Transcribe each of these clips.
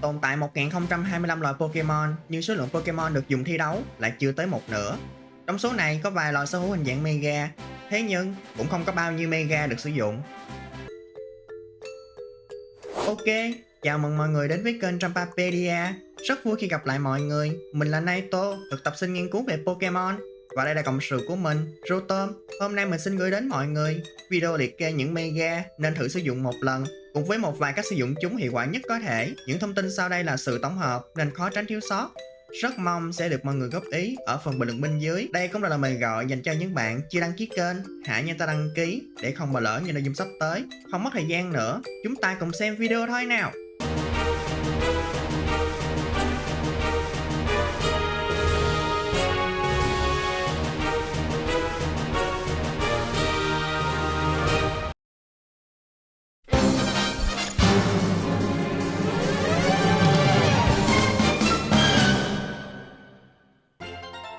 Tồn tại 1025 loài Pokemon, nhưng số lượng Pokemon được dùng thi đấu lại chưa tới một nửa. Trong số này có vài loài sở hữu hình dạng Mega, thế nhưng cũng không có bao nhiêu Mega được sử dụng. Ok, chào mừng mọi người đến với kênh Trampapedia. Rất vui khi gặp lại mọi người. Mình là Naito, thực tập sinh nghiên cứu về Pokemon. Và đây là cộng sự của mình, Rotom. Hôm nay mình xin gửi đến mọi người video liệt kê những Mega nên thử sử dụng một lần, cùng với một vài cách sử dụng chúng hiệu quả nhất có thể. Những thông tin sau đây là sự tổng hợp nên khó tránh thiếu sót. Rất mong sẽ được mọi người góp ý ở phần bình luận bên dưới. Đây cũng là lời mời gọi dành cho những bạn chưa đăng ký kênh. Hãy nhanh tay đăng ký để không bỏ lỡ những nội dung sắp tới. Không mất thời gian nữa, chúng ta cùng xem video thôi nào.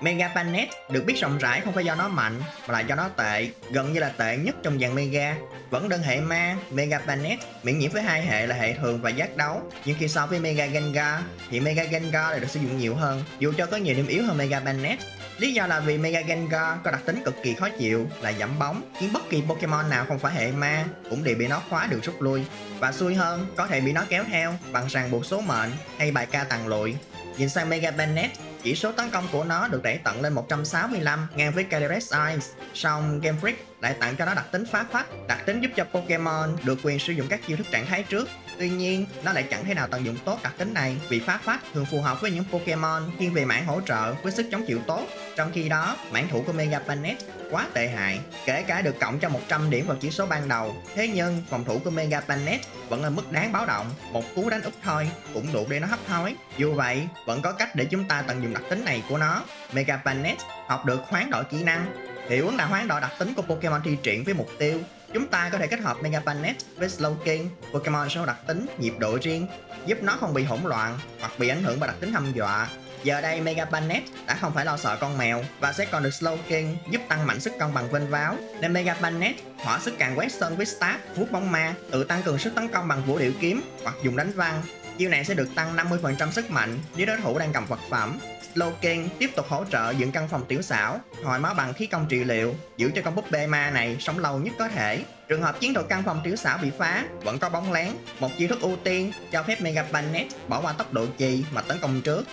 Mega Banette được biết rộng rãi không phải do nó mạnh mà là do nó tệ, gần như là tệ nhất trong dàn Mega. Vẫn đơn hệ ma, Mega Banette miễn nhiễm với hai hệ là hệ thường và giác đấu, nhưng khi so với Mega Gengar thì Mega Gengar lại được sử dụng nhiều hơn, dù cho có nhiều điểm yếu hơn Mega Banette. Lý do là vì Mega Gengar có đặc tính cực kỳ khó chịu là giảm bóng, khiến bất kỳ Pokemon nào không phải hệ ma cũng đều bị nó khóa đường rút lui, và xui hơn có thể bị nó kéo theo bằng ràng buộc số mệnh hay bài ca tàng lụi. Nhìn sang Mega Banette, chỉ số tấn công của nó được đẩy tận lên 165 ngang với Calyrex Eyes, song Game Freak lại tặng cho nó đặc tính phá phách, đặc tính giúp cho Pokemon được quyền sử dụng các chiêu thức trạng thái trước. Tuy nhiên, nó lại chẳng thể nào tận dụng tốt đặc tính này vì phá phách thường phù hợp với những Pokemon thiên về mảng hỗ trợ với sức chống chịu tốt. Trong khi đó, mảng thủ của Mega Banette quá tệ hại, kể cả được cộng cho 100 điểm vào chỉ số ban đầu. Thế nhưng phòng thủ của Mega Banette vẫn ở mức đáng báo động, một cú đánh úp thôi cũng đủ để nó hấp hối. Dù vậy, vẫn có cách để chúng ta tận dụng đặc tính này của nó. Mega Banette học được hoán đổi kỹ năng. Hiệu ứng là hoán đổi đặc tính của Pokemon thi triển với mục tiêu. Chúng ta có thể kết hợp Mega Banette với Slowking, Pokemon sở hữu đặc tính nhịp độ riêng, giúp nó không bị hỗn loạn hoặc bị ảnh hưởng bởi đặc tính hăm dọa. Giờ đây Mega Banette đã không phải lo sợ con mèo và sẽ còn được Slowking giúp tăng mạnh sức công bằng vênh váo, nên Mega Banette hỏa sức càn quét sân với Stab, vuốt bóng ma, tự tăng cường sức tấn công bằng vũ điệu kiếm hoặc dùng đánh văng. Chiêu này sẽ được tăng 50% sức mạnh nếu đối thủ đang cầm vật phẩm. Slowking tiếp tục hỗ trợ dựng căn phòng tiểu xảo, hồi máu bằng khí công trị liệu, giữ cho con búp bê ma này sống lâu nhất có thể. Trường hợp chiến thuật căn phòng tiểu xảo bị phá, vẫn có bóng lén, một chiêu thức ưu tiên cho phép Mega Banette bỏ qua tốc độ chì mà tấn công trước.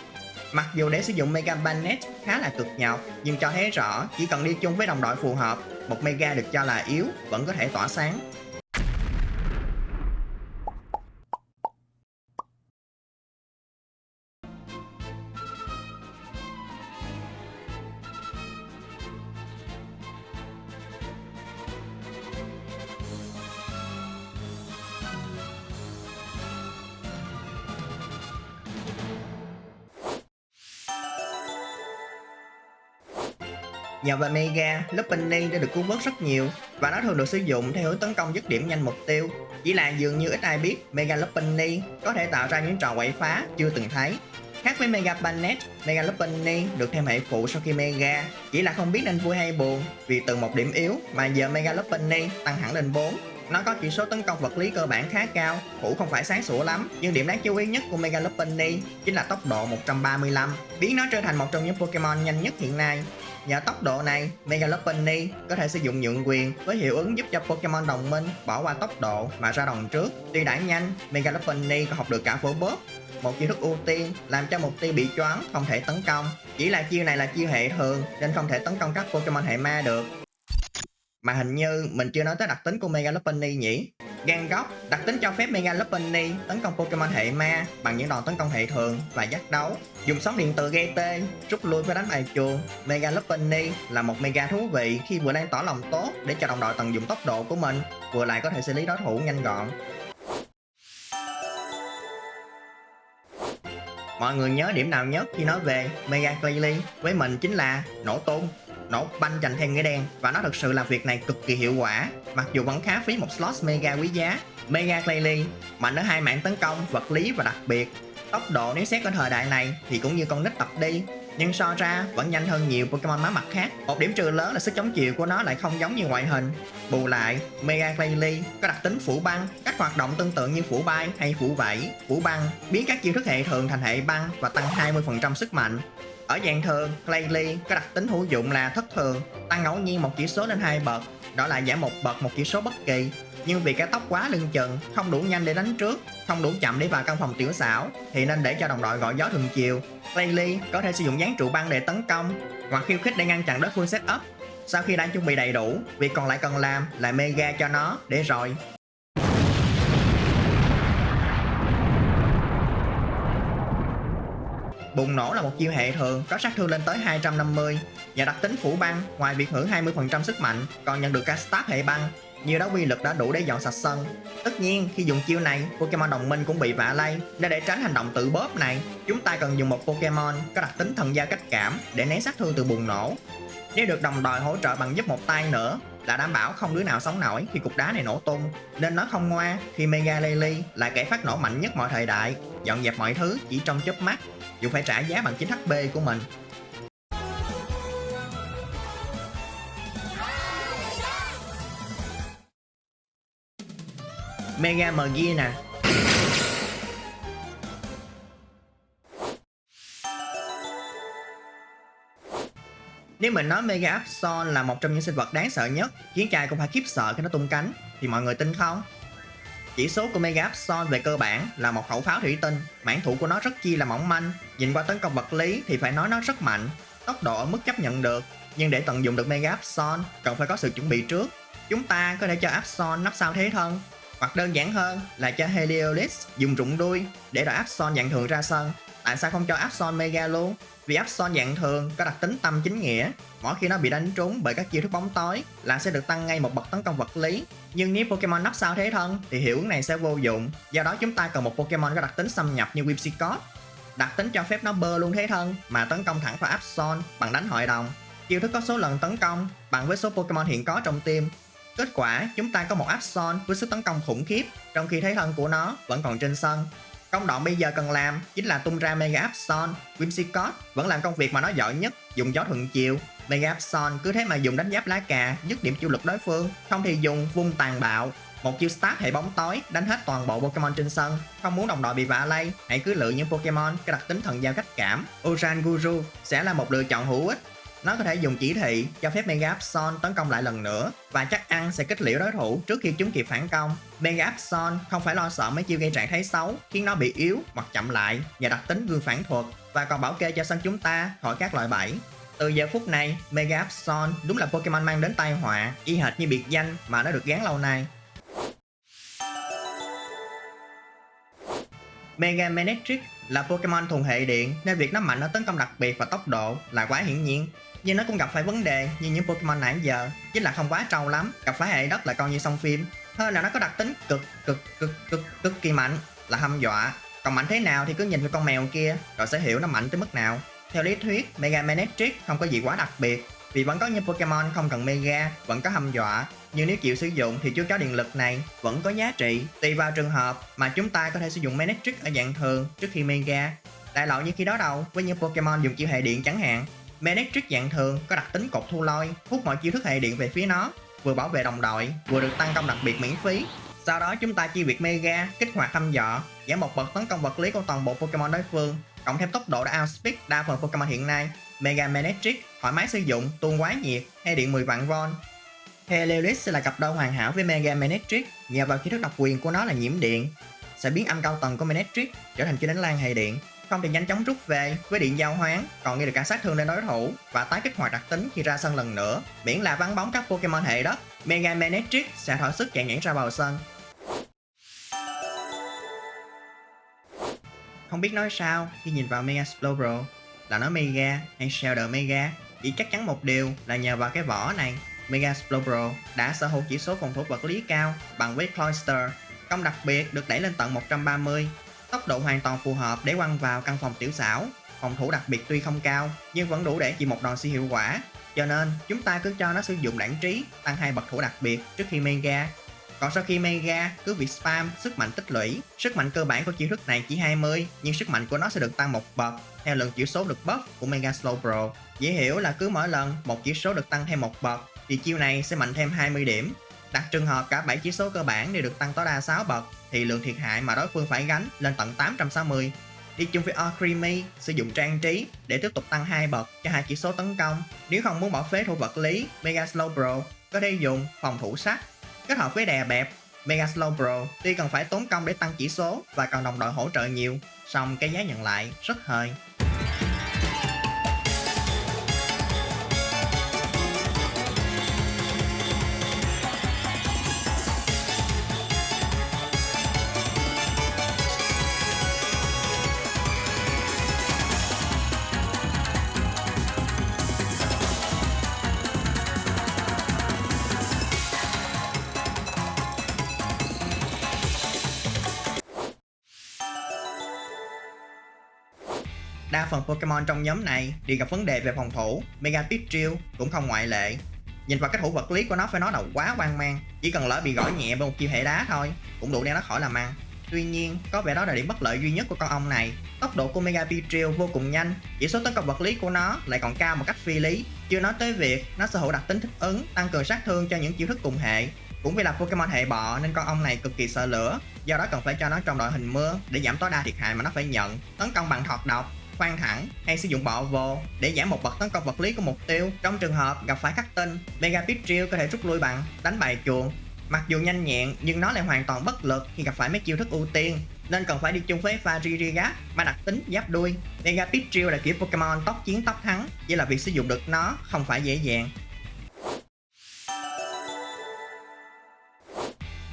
Mặc dù để sử dụng Mega Banette khá là cực nhọc, nhưng cho thấy rõ chỉ cần đi chung với đồng đội phù hợp, một Mega được cho là yếu vẫn có thể tỏa sáng. Nhờ vào Mega, Lopunny đã được cứu vớt rất nhiều và nó thường được sử dụng theo hướng tấn công dứt điểm nhanh mục tiêu. Chỉ là dường như ít ai biết Mega Lopunny có thể tạo ra những trò quậy phá chưa từng thấy. Khác với Mega Banette, Mega Lopunny được thêm hệ phụ sau khi Mega, chỉ là không biết nên vui hay buồn vì từ một điểm yếu mà giờ Mega Lopunny tăng hẳn lên 4. Nó có chỉ số tấn công vật lý cơ bản khá cao, thủ không phải sáng sủa lắm, nhưng điểm đáng chú ý nhất của Mega Lopunny chính là tốc độ 135, biến nó trở thành một trong những Pokemon nhanh nhất hiện nay. Nhờ tốc độ này, Mega Lopunny có thể sử dụng nhượng quyền với hiệu ứng giúp cho Pokemon đồng minh bỏ qua tốc độ mà ra đòn trước. Tuy đã nhanh, Mega Lopunny còn học được cả phổ bóp, một chiêu thức ưu tiên làm cho mục tiêu bị choáng không thể tấn công. Chỉ là chiêu này là chiêu hệ thường nên không thể tấn công các Pokemon hệ ma được. Mà hình như mình chưa nói tới đặc tính của Mega Lopunny nhỉ? Gan góc, đặc tính cho phép Mega Lopunny tấn công Pokemon hệ ma bằng những đòn tấn công hệ thường và giác đấu. Dùng sóng điện từ gây tê, rút lui với đánh bài chuông. Mega Lopunny là một Mega thú vị khi vừa lan tỏa lòng tốt để cho đồng đội tận dụng tốc độ của mình, vừa lại có thể xử lý đối thủ nhanh gọn. Mọi người nhớ điểm nào nhất khi nói về Mega Glalie? Với mình chính là nổ tung, nổ banh chành theo nghĩa đen, và nó thực sự là việc này cực kỳ hiệu quả, mặc dù vẫn khá phí một slot Mega quý giá. Mega Glalie mạnh ở hai mảng tấn công vật lý và đặc biệt. Tốc độ nếu xét ở thời đại này thì cũng như con nít tập đi, Nhưng so ra vẫn nhanh hơn nhiều Pokemon má mặt khác. Một điểm trừ lớn là sức chống chịu của nó lại không giống như ngoại hình. Bù lại, Mega Glalie có đặc tính phủ băng, cách hoạt động tương tự như phủ bay hay phủ vẫy. Phủ băng biến các chiêu thức hệ thường thành hệ băng và tăng 20% sức mạnh. Ở dạng thường, Glalie có đặc tính hữu dụng là thất thường, tăng ngẫu nhiên một chỉ số lên 2 bậc, đó là giảm một bậc một chỉ số bất kỳ. Nhưng vì cái tốc quá lưng chừng, không đủ nhanh để đánh trước, không đủ chậm để vào căn phòng tiểu xảo, thì nên để cho đồng đội gọi gió thường chiều. Glalie có thể sử dụng dáng trụ băng để tấn công hoặc khiêu khích để ngăn chặn đối phương setup. Sau khi đã chuẩn bị đầy đủ, việc còn lại cần làm là mega cho nó để rồi. Bùng nổ là một chiêu hệ thường có sát thương lên tới 250 và đặc tính phủ băng. Ngoài việc hưởng 20% sức mạnh, còn nhận được cả stab hệ băng. Nhiều đó quy lực đã đủ để dọn sạch sân. Tất nhiên khi dùng chiêu này, Pokemon đồng minh cũng bị vạ lây, nên để tránh hành động tự bóp này, chúng ta cần dùng một Pokemon có đặc tính thần giao cách cảm để né sát thương từ bùng nổ. Nếu được đồng đội hỗ trợ bằng giúp một tay nữa là đảm bảo không đứa nào sống nổi khi cục đá này nổ tung. Nên nó không ngoa khi Mega Glalie là kẻ phát nổ mạnh nhất mọi thời đại, dọn dẹp mọi thứ chỉ trong chớp mắt, dù phải trả giá bằng chính HP của mình. Mega Mergina. Nếu mình nói Mega Absol là một trong những sinh vật đáng sợ nhất, khiến trai cũng phải khiếp sợ khi nó tung cánh, thì mọi người tin không? Chỉ số của Mega Absol về cơ bản là một khẩu pháo thủy tinh, mãn thủ của nó rất chi là mỏng manh, nhìn qua tấn công vật lý thì phải nói nó rất mạnh, tốc độ ở mức chấp nhận được, nhưng để tận dụng được Mega Absol cần phải có sự chuẩn bị trước. Chúng ta có thể cho Absol nắp sau thế thân, hoặc đơn giản hơn là cho Heliolisk dùng rụng đuôi để đợi Absol dạng thường ra sân. Tại sao không cho Absol Mega luôn? Vì Absol dạng thường có đặc tính tâm chính nghĩa, mỗi khi nó bị đánh trúng bởi các chiêu thức bóng tối là sẽ được tăng ngay một bậc tấn công vật lý. Nhưng nếu Pokemon nắp sau thế thân thì hiệu ứng này sẽ vô dụng, do đó chúng ta cần một Pokemon có đặc tính xâm nhập như Whimsicott. Đặc tính cho phép nó bơ luôn thế thân mà tấn công thẳng vào Absol bằng đánh hội đồng. Chiêu thức có số lần tấn công bằng với số Pokemon hiện có trong team. Kết quả chúng ta có một Absol với sức tấn công khủng khiếp, trong khi thế thân của nó vẫn còn trên sân. Công đoạn bây giờ cần làm chính là tung ra Mega Absol. Whimsicott vẫn làm công việc mà nó giỏi nhất, dùng gió thuận chiều. Mega Absol cứ thế mà dùng đánh giáp lá cà, dứt điểm chiêu lực đối phương, không thì dùng vung tàn bạo. Một chiêu stab hệ bóng tối đánh hết toàn bộ Pokemon trên sân. Không muốn đồng đội bị vạ lây, hãy cứ lựa những Pokemon có đặc tính thần giao cách cảm. Oranguru sẽ là một lựa chọn hữu ích. Nó có thể dùng chỉ thị cho phép Mega Absol tấn công lại lần nữa và chắc ăn sẽ kết liễu đối thủ trước khi chúng kịp phản công. Mega Absol không phải lo sợ mấy chiêu gây trạng thái xấu khiến nó bị yếu hoặc chậm lại và đặc tính gương phản thuật, và còn bảo kê cho sân chúng ta khỏi các loại bẫy. Từ giờ phút này, Mega Absol đúng là Pokemon mang đến tai họa, y hệt như biệt danh mà nó được gán lâu nay. Mega Manectric là Pokemon thuần hệ điện nên việc nó mạnh ở tấn công đặc biệt và tốc độ là quá hiển nhiên. Nhưng nó cũng gặp phải vấn đề như những Pokemon nãy giờ, chính là không quá trâu lắm, gặp phải hệ đất là coi như xong phim. Hơn là nó có đặc tính cực kỳ mạnh là hăm dọa. Còn mạnh thế nào thì cứ nhìn vào con mèo kia rồi sẽ hiểu nó mạnh tới mức nào. Theo lý thuyết, Mega Manectric không có gì quá đặc biệt, vì vẫn có những Pokemon không cần Mega vẫn có hăm dọa, nhưng nếu chịu sử dụng thì chú chó điện lực này vẫn có giá trị. Tùy vào trường hợp mà chúng ta có thể sử dụng Manectric ở dạng thường trước khi Mega. Đại loại như khi đó đầu với những Pokemon dùng chiêu hệ điện chẳng hạn. Manectric dạng thường có đặc tính cột thu lôi, hút mọi chiêu thức hệ điện về phía nó, vừa bảo vệ đồng đội, vừa được tăng công đặc biệt miễn phí. Sau đó chúng ta chi việc Mega kích hoạt hăm dọa, giảm một bậc tấn công vật lý của toàn bộ Pokemon đối phương, cộng thêm tốc độ đã outspeed đa phần Pokemon hiện nay. Mega Manectric thoải mái sử dụng, tuôn quá nhiệt hay điện 10 vạn V. Heliolisk sẽ là cặp đôi hoàn hảo với Mega Manectric nhờ vào kỹ thức độc quyền của nó là nhiễm điện, sẽ biến âm cao tầng của Manectric trở thành chiêu đánh lan hệ điện. Không thì nhanh chóng rút về với điện giao hoán, còn ghi được cả sát thương lên đối thủ và tái kích hoạt đặc tính khi ra sân lần nữa. Miễn là vắng bóng các Pokemon hệ đất, Mega Manectric sẽ thỏa sức chạy nhảy ra vào sân. Không biết nói sao khi nhìn vào Mega Slowbro, là nó Mega hay Shadow Mega, chỉ chắc chắn một điều là nhờ vào cái vỏ này, Mega Slowbro đã sở hữu chỉ số phòng thủ vật lý cao bằng với Cloyster, công đặc biệt được đẩy lên tận 130, tốc độ hoàn toàn phù hợp để quăng vào căn phòng tiểu xảo, phòng thủ đặc biệt tuy không cao nhưng vẫn đủ để chịu một đòn siêu hiệu quả, cho nên chúng ta cứ cho nó sử dụng đản trí tăng 2 bậc thủ đặc biệt trước khi Mega. Còn sau khi Mega, cứ việc spam sức mạnh tích lũy. Sức mạnh cơ bản của chiêu thức này chỉ 20, nhưng sức mạnh của nó sẽ được tăng một bậc theo lượng chỉ số được buff của Mega Slowbro. Dễ hiểu là cứ mỗi lần một chỉ số được tăng thêm một bậc thì chiêu này sẽ mạnh thêm 20 điểm. Đặt trường hợp cả 7 chỉ số cơ bản đều được tăng tối đa 6 bậc thì lượng thiệt hại mà đối phương phải gánh lên tận 860. Đi chung với Alchemy, sử dụng trang trí để tiếp tục tăng 2 bậc cho hai chỉ số tấn công. Nếu không muốn bỏ phế thủ vật lý, Mega Slowbro có thể dùng phòng thủ sắt. Kết hợp với đè bẹp, Mega Slowbro tuy cần phải tốn công để tăng chỉ số và cần đồng đội hỗ trợ nhiều, song cái giá nhận lại rất hời. Đa phần Pokemon trong nhóm này đều gặp vấn đề về phòng thủ, Mega Pidgeot cũng không ngoại lệ. Nhìn vào cái thủ vật lý của nó phải nói là quá hoang mang, chỉ cần lỡ bị gõ nhẹ bởi một chiêu hệ đá thôi cũng đủ để nó khỏi làm ăn. Tuy nhiên, có vẻ đó là điểm bất lợi duy nhất của con ong này. Tốc độ của Mega Pidgeot vô cùng nhanh, chỉ số tấn công vật lý của nó lại còn cao một cách phi lý. Chưa nói tới việc nó sở hữu đặc tính thích ứng, tăng cường sát thương cho những chiêu thức cùng hệ. Cũng vì là Pokemon hệ bọ nên con ong này cực kỳ sợ lửa, do đó cần phải cho nó trong đội hình mưa để giảm tối đa thiệt hại mà nó phải nhận. Tấn công bằng thọt độc, khoan thẳng hay sử dụng bọ vô để giảm một bậc tấn công vật lý của mục tiêu. Trong trường hợp gặp phải khắc tinh, Mega Pidgeot có thể rút lui bằng đánh bài chuồng. Mặc dù nhanh nhẹn nhưng nó lại hoàn toàn bất lực khi gặp phải mấy chiêu thức ưu tiên, nên cần phải đi chung với Farigiraf mang đặc tính giáp đuôi. Mega Pidgeot là kiểu Pokemon tốc chiến tốc thắng, chỉ là việc sử dụng được nó không phải dễ dàng.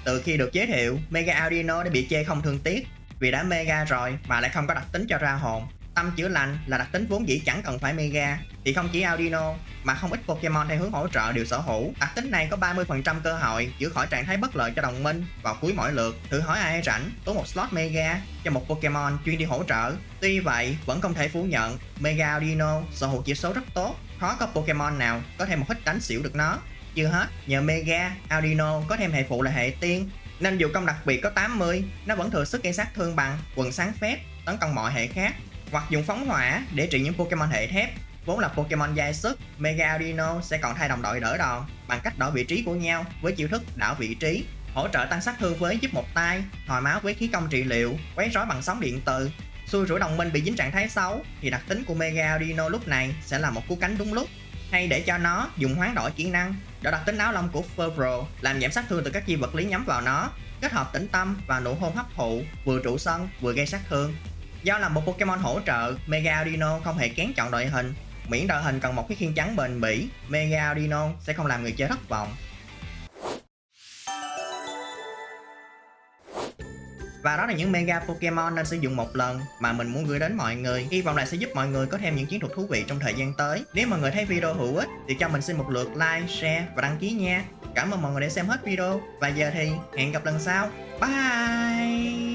Từ khi được giới thiệu, Mega Audino đã bị chê không thương tiếc, vì đã Mega rồi mà lại không có đặc tính cho ra hồn. Tâm chữa lành là đặc tính vốn dĩ chẳng cần phải Mega, thì không chỉ Audino mà không ít Pokemon theo hướng hỗ trợ đều sở hữu. Đặc tính này có 30% cơ hội chữa khỏi trạng thái bất lợi cho đồng minh vào cuối mỗi lượt. Thử hỏi ai rảnh tốn một slot Mega cho một Pokemon chuyên đi hỗ trợ. Tuy vậy, vẫn không thể phủ nhận Mega Audino sở hữu chỉ số rất tốt, khó có Pokemon nào có thêm một hit đánh xỉu được nó. Chưa hết, nhờ Mega Audino có thêm hệ phụ là hệ tiên, nên dù công đặc biệt có 80, nó vẫn thừa sức gây sát thương bằng quần sáng phép, tấn công mọi hệ khác, hoặc dùng phóng hỏa để trị những Pokemon hệ thép. Vốn là Pokemon dai sức, Mega Audino sẽ còn thay đồng đội đỡ đòn bằng cách đổi vị trí của nhau với chiêu thức đảo vị trí, hỗ trợ tăng sát thương với giúp một tay, hồi máu với khí công trị liệu, quấy rối bằng sóng điện từ. Xui rủi đồng minh bị dính trạng thái xấu thì đặc tính của Mega Audino lúc này sẽ là một cú cánh đúng lúc. Hay để cho nó dùng hoán đổi kỹ năng, đổi đặc tính áo lông của Fervro làm giảm sát thương từ các chi vật lý nhắm vào nó, kết hợp tĩnh tâm và nụ hôn hấp thụ, vừa trụ sân vừa gây sát thương. Do là một Pokemon hỗ trợ, Mega Audino không hề kén chọn đội hình, miễn đội hình cần một cái khiên trắng bền bỉ, Mega Audino sẽ không làm người chơi thất vọng. Và đó là những Mega Pokemon nên sử dụng một lần mà mình muốn gửi đến mọi người. Hy vọng là sẽ giúp mọi người có thêm những chiến thuật thú vị trong thời gian tới. Nếu mọi người thấy video hữu ích thì cho mình xin một lượt like, share và đăng ký nha. Cảm ơn mọi người đã xem hết video. Và giờ thì hẹn gặp lần sau. Bye!